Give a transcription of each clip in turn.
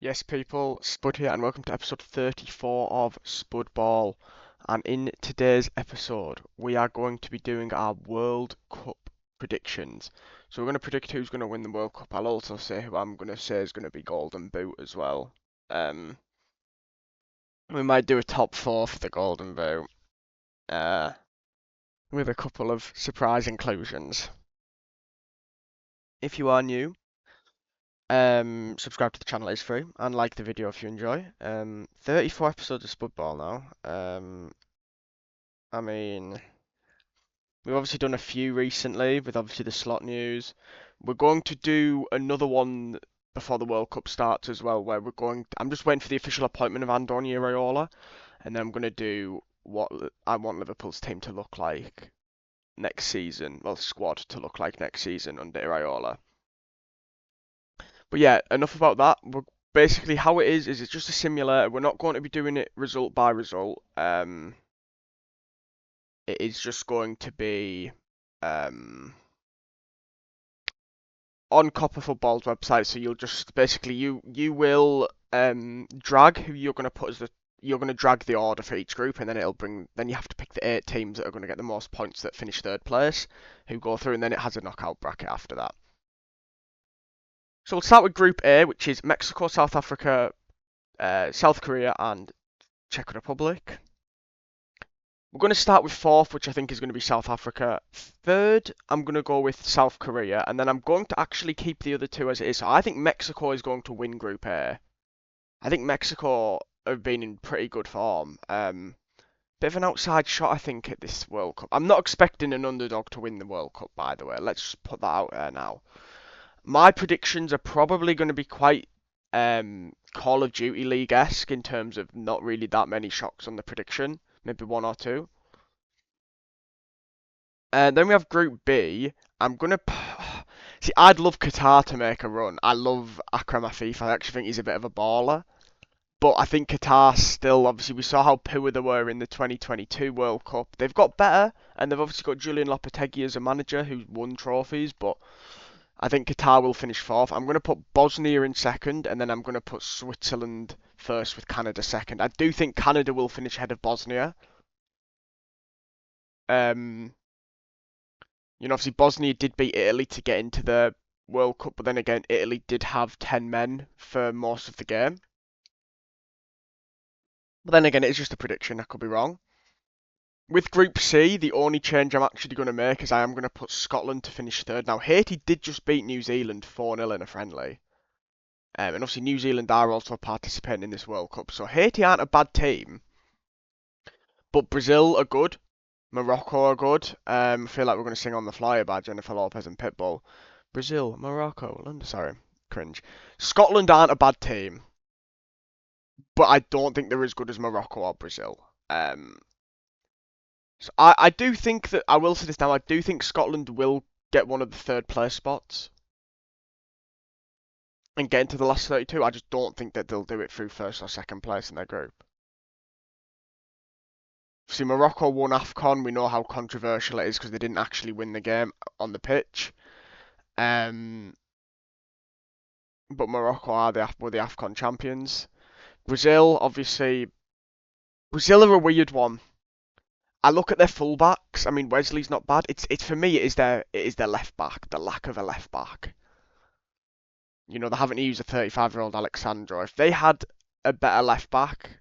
Yes, people, Spud here, and welcome to episode 34 of Spud Ball. And in today's episode, we are going to be doing our World Cup predictions. So we're going to predict who's going to win the World Cup. I'll also say who I'm going to say is going to be Golden Boot as well. Um, we might do a top four for the Golden Boot, uh, with a couple of surprise inclusions. If you are new, subscribe to the channel, it's free, and like the video if you enjoy. 34 episodes of Spud Ball now. I mean, we've obviously done a few recently with obviously the slot news. We're going to do another one before the World Cup starts as well, where I'm just waiting for the official appointment of Andoni Iraola, and then I'm going to do what I want Liverpool's team to look like next season. Well, squad to look like next season under Iraola. But yeah, enough about that. Basically, how it is it's just a simulator. We're not going to be doing it result by result. It is just going to be on Copper Football's website. So you'll just basically you will drag who you're going to put as the you're going to drag the order for each group, and then then you have to pick the 8 teams that are going to get the most points that finish third place, who go through, and then it has a knockout bracket after that. So we'll start with Group A, which is Mexico, South Africa, South Korea, and Czech Republic. We're going to start with fourth, which I think is going to be South Africa. Third, I'm going to go with South Korea, and then I'm going to actually keep the other two as it is. So I think Mexico is going to win Group A. I think Mexico have been in pretty good form. Bit of an outside shot, I think, at this World Cup. I'm not expecting an underdog to win the World Cup, by the way. Let's just put that out there now. My predictions are probably going to be quite Call of Duty League-esque in terms of not really that many shocks on the prediction. Maybe one or two. And then we have Group B. I'm gonna see. I'd love Qatar to make a run. I love Akram Afif. I actually think he's a bit of a baller. But I think Qatar still, obviously, we saw how poor they were in the 2022 World Cup. They've got better, and they've obviously got Julian Lopetegui as a manager who's won trophies. But I think Qatar will finish fourth. I'm going to put Bosnia in second, and then I'm going to put Switzerland first with Canada second. I do think Canada will finish ahead of Bosnia. Um, obviously Bosnia did beat Italy to get into the World Cup, but then again, Italy did have 10 men for most of the game. But then again, it's just a prediction. I could be wrong. With Group C, the only change I'm actually going to make is I am going to put Scotland to finish third. Now, Haiti did just beat New Zealand 4-0 in a friendly. And obviously New Zealand are also participating in this World Cup. So Haiti aren't a bad team. But Brazil are good. Morocco are good. I feel like we're going to sing On the Flyer by Jennifer Lopez and Pitbull. Brazil, Morocco, London. Sorry, cringe. Scotland aren't a bad team, but I don't think they're as good as Morocco or Brazil. So I do think that I will say this now. I do think Scotland will get one of the third place spots and get into the last 32. I just don't think that they'll do it through first or second place in their group. See, Morocco won AFCON. We know how controversial it is because they didn't actually win the game on the pitch. But Morocco were the AFCON champions. Brazil, obviously, Brazil are a weird one. I look at their fullbacks. I mean, Wesley's not bad. It's for me. It is their left back. The lack of a left back. They haven't used a 35-year-old Alexandro. If they had a better left back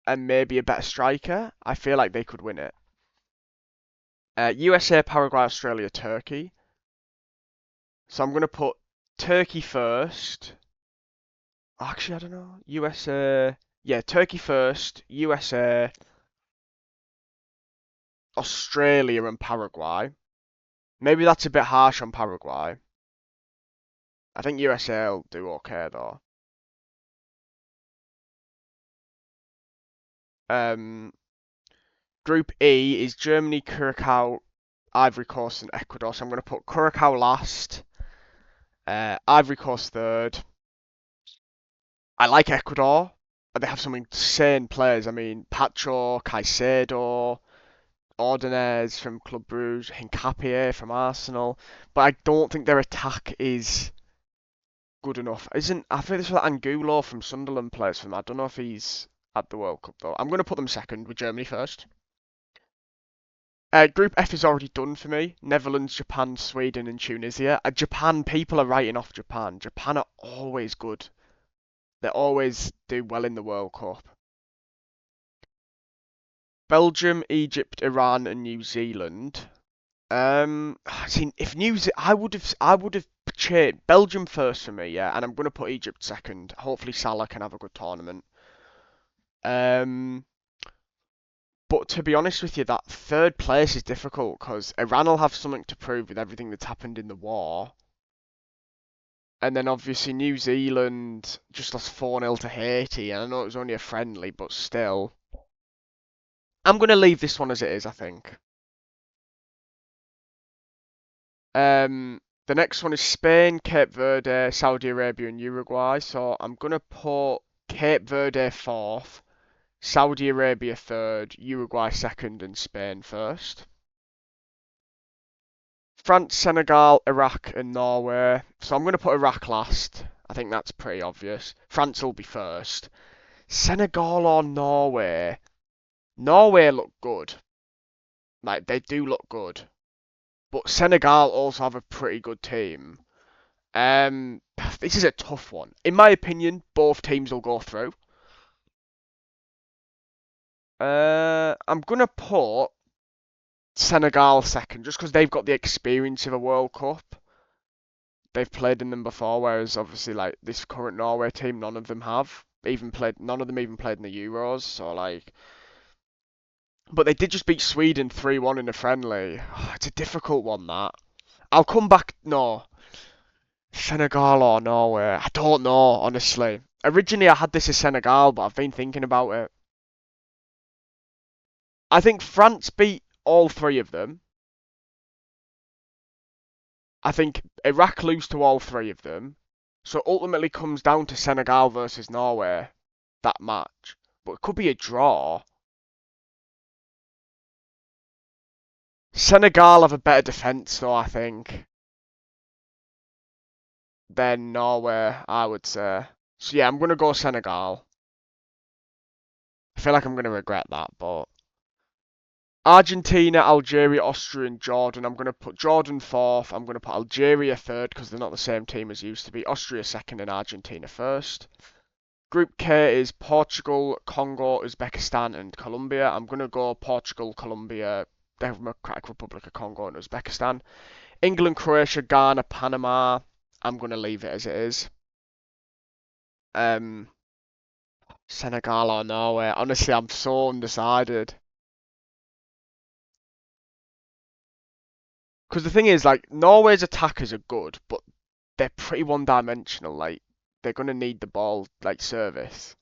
and maybe a better striker, I feel like they could win it. USA, Paraguay, Australia, Turkey. So I'm gonna put Turkey first. Actually, I don't know. USA. Yeah, Turkey first. USA, Australia, and Paraguay. Maybe that's a bit harsh on Paraguay. I think USA will do okay though. Um, Group E is Germany, Curacao, Ivory Coast, and Ecuador. So I'm going to put Curacao last, Ivory Coast third. I like Ecuador. They have some insane players. I mean, Pacho, Caicedo, Ordonez from Club Brugge, Hincapié from Arsenal. But I don't think their attack is good enough. Isn't I think this was Angulo from Sunderland plays for them. I don't know if he's at the World Cup though. I'm gonna put them second with Germany first. Group F is already done for me. Netherlands, Japan, Sweden, and Tunisia. Japan, people are writing off Japan. Japan are always good. They always do well in the World Cup. Belgium, Egypt, Iran, and New Zealand. See, if I would have cheered Belgium first for me, yeah, and I'm gonna put Egypt second. Hopefully Salah can have a good tournament. Um, but to be honest with you, that third place is difficult because Iran will have something to prove with everything that's happened in the war, and then obviously New Zealand just lost 4-0 to Haiti, and I know it was only a friendly, but still, I'm gonna leave this one as it is, I think. The next one is Spain, Cape Verde, Saudi Arabia, and Uruguay. So I'm gonna put Cape Verde fourth, Saudi Arabia third, Uruguay second, and Spain first. France, Senegal, Iraq, and Norway. So I'm gonna put Iraq last. I think that's pretty obvious. France will be first. Senegal or Norway? Norway look good. Like they do look good. But Senegal also have a pretty good team. Um, this is a tough one. In my opinion, both teams will go through. I'm gonna put Senegal second, just because they've got the experience of a World Cup. They've played in them before, whereas obviously like this current Norway team, none of them have even played. None of them even played in the Euros. So like, but they did just beat Sweden 3-1 in a friendly. It's a difficult one that. I'll come back. No, Senegal or Norway? I don't know, honestly. Originally, I had this as Senegal, but I've been thinking about it. I think France beat all three of them. I think Iraq lose to all three of them. So ultimately comes down to Senegal versus Norway, that match. But it could be a draw. Senegal have a better defence, though, I think, than Norway, I would say. So yeah, I'm going to go Senegal. I feel like I'm going to regret that, but Argentina, Algeria, Austria, and Jordan. I'm going to put Jordan fourth. I'm going to put Algeria third because they're not the same team as used to be. Austria second and Argentina first. Group K is Portugal, Congo, Uzbekistan, and Colombia. I'm going to go Portugal, Colombia, Democratic Republic of Congo, and Uzbekistan. England, Croatia, Ghana, Panama. I'm going to leave it as it is. Um, Senegal or Norway. Honestly, I'm so undecided. Because the thing is, like, Norway's attackers are good, but they're pretty one-dimensional. Like, they're gonna need the ball, like, service.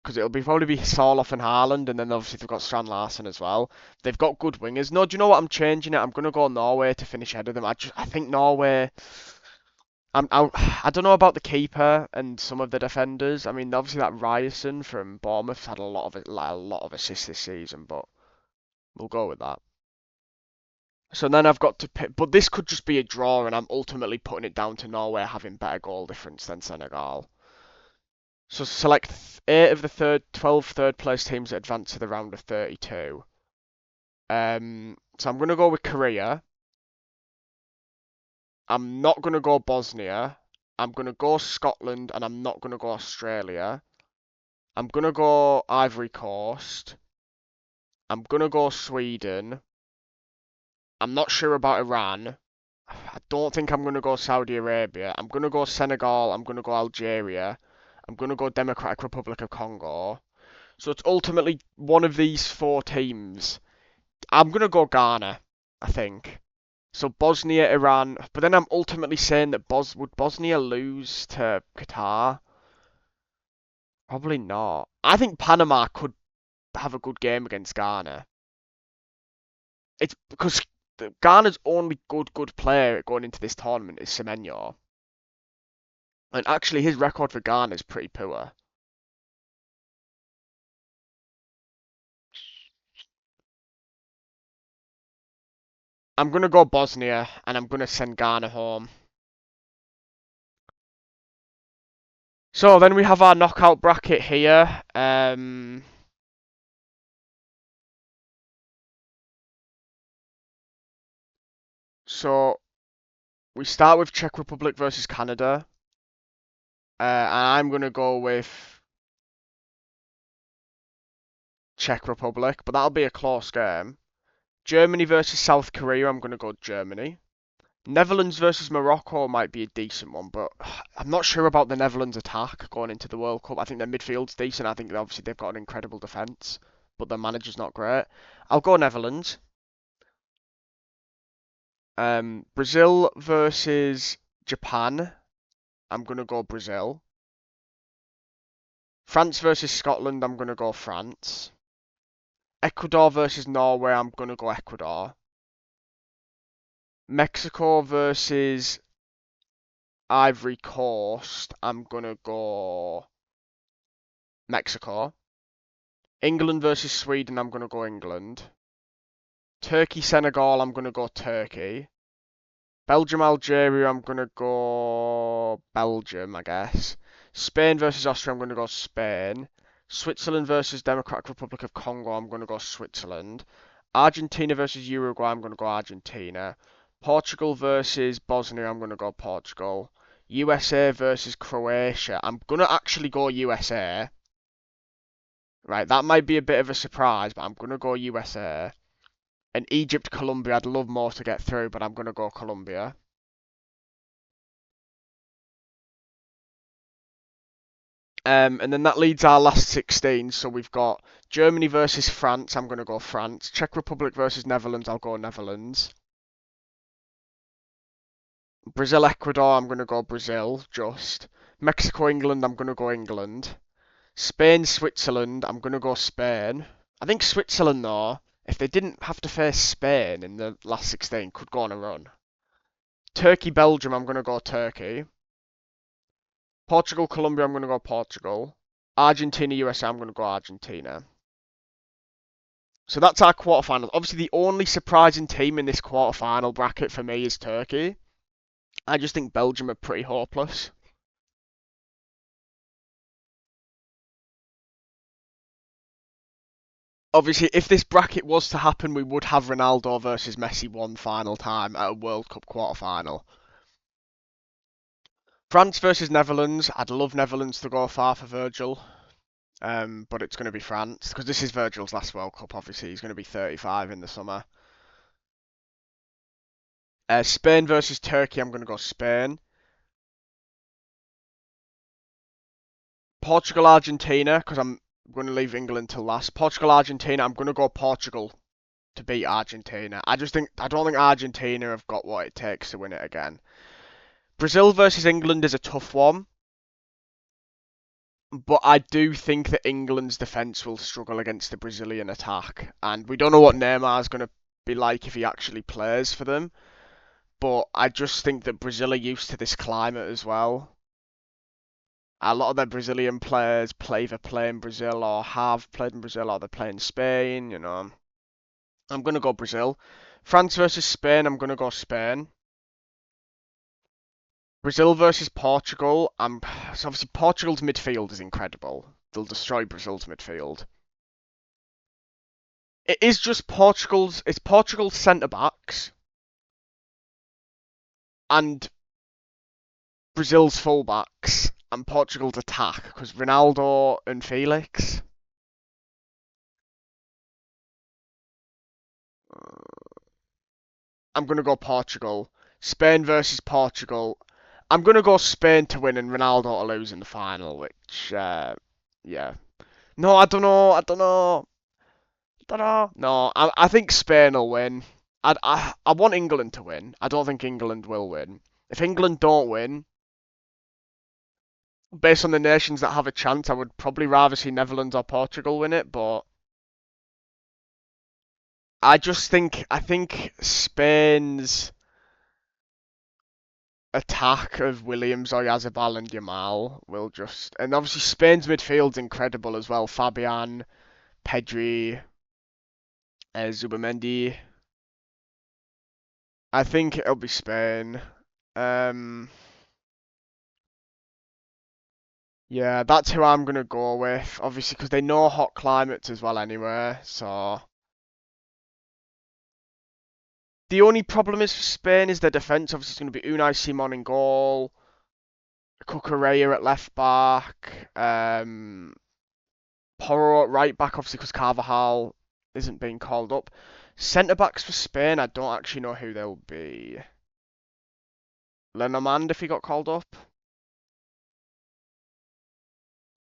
Because it'll be probably be Soloff and Haaland, and then obviously they've got Strand Larsen as well. They've got good wingers. No, do you know what? I'm changing it. I'm gonna go Norway to finish ahead of them. I think Norway. I don't know about the keeper and some of the defenders. I mean, obviously that Ryerson from Bournemouth had a lot of it, like, a lot of assists this season, but we'll go with that. So then I've got to pick, but this could just be a draw, and I'm ultimately putting it down to Norway having better goal difference than Senegal. So select 8 of the 12 third place teams that advance to the round of 32. So I'm going to go with Korea. I'm not going to go Bosnia. I'm going to go Scotland, and I'm not going to go Australia. I'm going to go Ivory Coast. I'm going to go Sweden. I'm not sure about Iran. I don't think I'm going to go Saudi Arabia. I'm going to go Senegal. I'm going to go Algeria. I'm going to go Democratic Republic of Congo. So it's ultimately one of these four teams. I'm going to go Ghana, I think. So Bosnia, Iran. But then I'm ultimately saying that would Bosnia lose to Qatar? Probably not. I think Panama could have a good game against Ghana. It's because Ghana's only good player going into this tournament is Semenyo. And actually, his record for Ghana is pretty poor. I'm gonna go Bosnia, and I'm gonna send Ghana home. So then we have our knockout bracket here. So we start with Czech Republic versus Canada. And I'm going to go with Czech Republic, but that'll be a close game. Germany versus South Korea, I'm going to go Germany. Netherlands versus Morocco might be a decent one, but I'm not sure about the Netherlands attack going into the World Cup. I think their midfield's decent. I think obviously they've got an incredible defence, but their manager's not great. I'll go Netherlands. Brazil versus Japan, I'm going to go Brazil. France versus Scotland, I'm going to go France. Ecuador versus Norway, I'm going to go Ecuador. Mexico versus Ivory Coast, I'm going to go Mexico. England versus Sweden, I'm going to go England. Turkey Senegal, I'm going to go Turkey. Belgium Algeria, I'm going to go Belgium, I guess. Spain versus Austria, I'm going to go Spain. Switzerland versus Democratic Republic of Congo, I'm going to go Switzerland. Argentina versus Uruguay, I'm going to go Argentina. Portugal versus Bosnia, I'm going to go Portugal. USA versus Croatia, I'm going to actually go USA. Right, that might be a bit of a surprise, but I'm going to go USA. And Egypt, Colombia, I'd love more to get through, but I'm going to go Colombia. And then that leads our last 16. So we've got Germany versus France. I'm going to go France. Czech Republic versus Netherlands. I'll go Netherlands. Brazil, Ecuador. I'm going to go Brazil. Just. Mexico, England. I'm going to go England. Spain, Switzerland. I'm going to go Spain. I think Switzerland, though, if they didn't have to face Spain in the last 16, could go on a run. Turkey, Belgium. I'm going to go Turkey. Portugal, Colombia. I'm going to go Portugal. Argentina, USA. I'm going to go Argentina. So that's our quarterfinals. Obviously, the only surprising team in this quarterfinal bracket for me is Turkey. I just think Belgium are pretty hopeless. Obviously, if this bracket was to happen, we would have Ronaldo versus Messi one final time at a World Cup quarterfinal. France versus Netherlands. I'd love Netherlands to go far for Virgil, but it's going to be France because this is Virgil's last World Cup. Obviously, he's going to be 35 in the summer. Spain versus Turkey. I'm going to go Spain. Portugal, Argentina, because I'm going to leave England till last. Portugal, Argentina, I'm going to go Portugal to beat Argentina. I don't think Argentina have got what it takes to win it again. Brazil versus England is a tough one, but I do think that England's defence will struggle against the Brazilian attack, and we don't know what Neymar's going to be like if he actually plays for them. But I just think that Brazil are used to this climate as well. A lot of their Brazilian players play in Brazil or have played in Brazil or they play in Spain, you know. I'm going to go Brazil. France versus Spain, I'm going to go Spain. Brazil versus Portugal, so obviously Portugal's midfield is incredible. They'll destroy Brazil's midfield. It's Portugal's centre backs and Brazil's full backs and Portugal's attack because Ronaldo and Felix. I'm going to go Portugal. Spain versus Portugal. I'm going to go Spain to win and Ronaldo to lose in the final, which, yeah. No, I don't know. I don't know. I don't know. No, I think Spain will win. I want England to win. I don't think England will win. If England don't win, based on the nations that have a chance, I would probably rather see Netherlands or Portugal win it, but I think Spain's attack of Williams, Oyarzabal and Yamal will just... And obviously Spain's midfield's incredible as well. Fabian, Pedri, Zubamendi. I think it'll be Spain. Um, Yeah, that's who I'm gonna go with, obviously, because they know hot climates as well anyway. So the only problem is for Spain is their defence. Obviously, it's gonna be Unai Simon in goal, Cucurella at left back, Porro at right back, obviously because Carvajal isn't being called up. Centre backs for Spain, I don't actually know who they'll be. Lenormand if he got called up.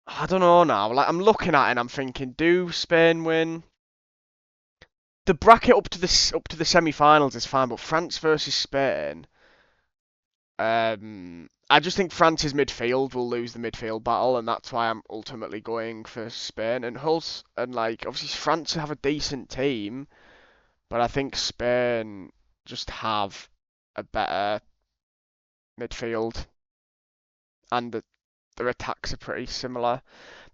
I don't know now. Like I'm looking at it and I'm thinking, do Spain win? The bracket up to the semi-finals is fine, but France versus Spain. I just think France's midfield will lose the midfield battle, and that's why I'm ultimately going for Spain. And Hulse and like obviously France have a decent team, but I think Spain just have a better midfield, and their attacks are pretty similar.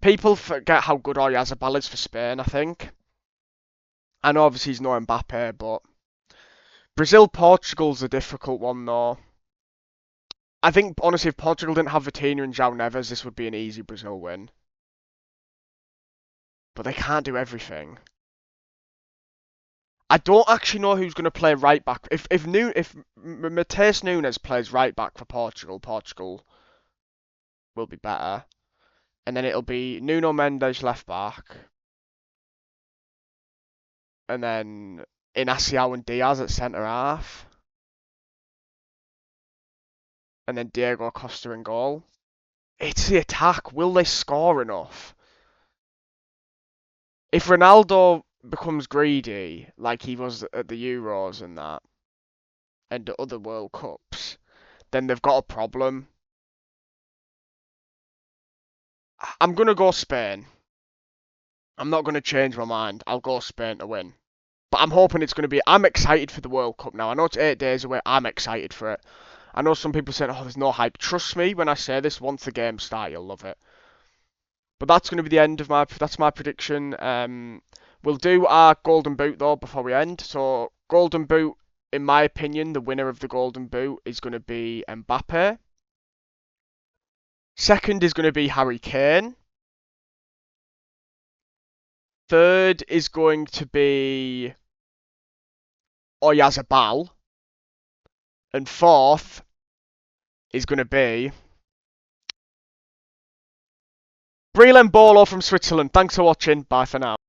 People forget how good Oyarzabal is for Spain, I think. I know obviously he's no Mbappe, but Brazil-Portugal's a difficult one though. I think honestly, if Portugal didn't have Vitinha and João Neves, this would be an easy Brazil win. But they can't do everything. I don't actually know who's going to play right back. If Mateus Nunes plays right back for Portugal, Portugal will be better. And then it'll be Nuno Mendes left back, and then Inacio and Diaz at centre half, and then Diego Costa in goal. It's the attack. Will they score enough? If Ronaldo becomes greedy, like he was at the Euros and that, and at other World Cups, then they've got a problem. I'm gonna go Spain. I'm not gonna change my mind. I'll go Spain to win. But I'm hoping it's gonna be. I'm excited for the World Cup now. I know it's 8 days away. I'm excited for it. I know some people saying, "Oh, there's no hype." Trust me when I say this. Once the games start, you'll love it. But that's going to be the end of my. That's my prediction. We'll do our Golden Boot though before we end. So Golden Boot, in my opinion, the winner of the Golden Boot is going to be Mbappe. Second is going to be Harry Kane. Third is going to be Oyarzabal. And fourth is going to be Breel Mbolo from Switzerland. Thanks for watching. Bye for now.